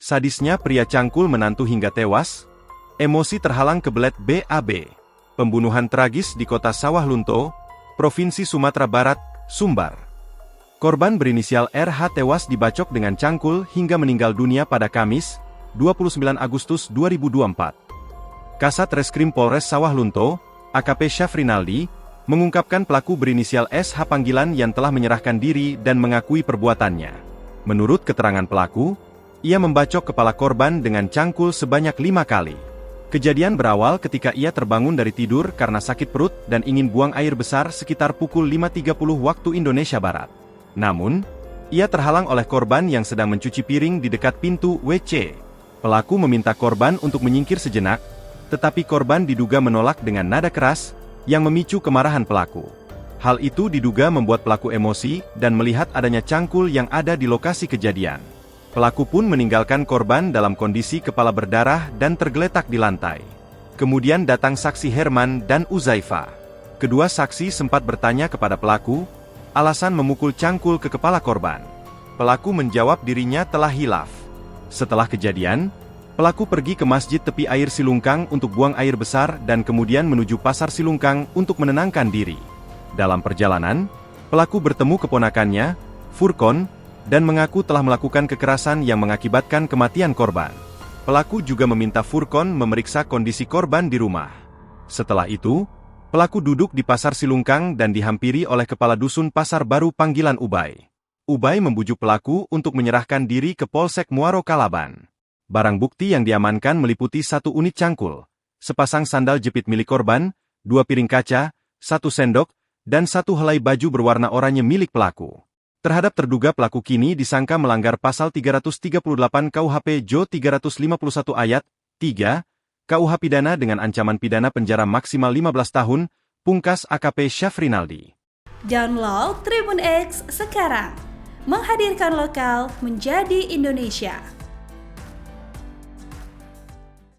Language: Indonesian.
Sadisnya pria cangkul menantu hingga tewas, emosi terhalang kebelet BAB. Pembunuhan tragis di kota Sawah Lunto, Provinsi Sumatera Barat, Sumbar. Korban berinisial RH tewas dibacok dengan cangkul hingga meninggal dunia pada Kamis, 29 Agustus 2024. Kasat Reskrim Polres Sawah Lunto, AKP Syafrinaldi, mengungkapkan pelaku berinisial SH panggilan yang telah menyerahkan diri dan mengakui perbuatannya. Menurut keterangan pelaku, ia membacok kepala korban dengan cangkul sebanyak 5 kali. Kejadian berawal ketika ia terbangun dari tidur karena sakit perut dan ingin buang air besar sekitar pukul 5.30 waktu Indonesia Barat. Namun, ia terhalang oleh korban yang sedang mencuci piring di dekat pintu WC. Pelaku meminta korban untuk menyingkir sejenak, tetapi korban diduga menolak dengan nada keras, yang memicu kemarahan pelaku. Hal itu diduga membuat pelaku emosi dan melihat adanya cangkul yang ada di lokasi kejadian. Pelaku pun meninggalkan korban dalam kondisi kepala berdarah dan tergeletak di lantai. Kemudian datang saksi Herman dan Uzaifa. Kedua saksi sempat bertanya kepada pelaku, alasan memukul cangkul ke kepala korban. Pelaku menjawab dirinya telah hilaf. Setelah kejadian, pelaku pergi ke masjid tepi air Silungkang untuk buang air besar dan kemudian menuju pasar Silungkang untuk menenangkan diri. Dalam perjalanan, pelaku bertemu keponakannya, Furkon, dan mengaku telah melakukan kekerasan yang mengakibatkan kematian korban. Pelaku juga meminta Furkon memeriksa kondisi korban di rumah. Setelah itu, pelaku duduk di pasar Silungkang dan dihampiri oleh kepala dusun Pasar Baru panggilan Ubay. Ubay membujuk pelaku untuk menyerahkan diri ke Polsek Muaro Kalaban. Barang bukti yang diamankan meliputi 1 unit cangkul, sepasang sandal jepit milik korban, 2 piring kaca, 1 sendok, dan 1 helai baju berwarna oranye milik pelaku. Terhadap terduga pelaku kini disangka melanggar pasal 338 KUHP Jo 351 ayat 3, KUH pidana dengan ancaman pidana penjara maksimal 15 tahun, pungkas AKP Syafrinaldi. Download Tribun X sekarang, menghadirkan lokal menjadi Indonesia.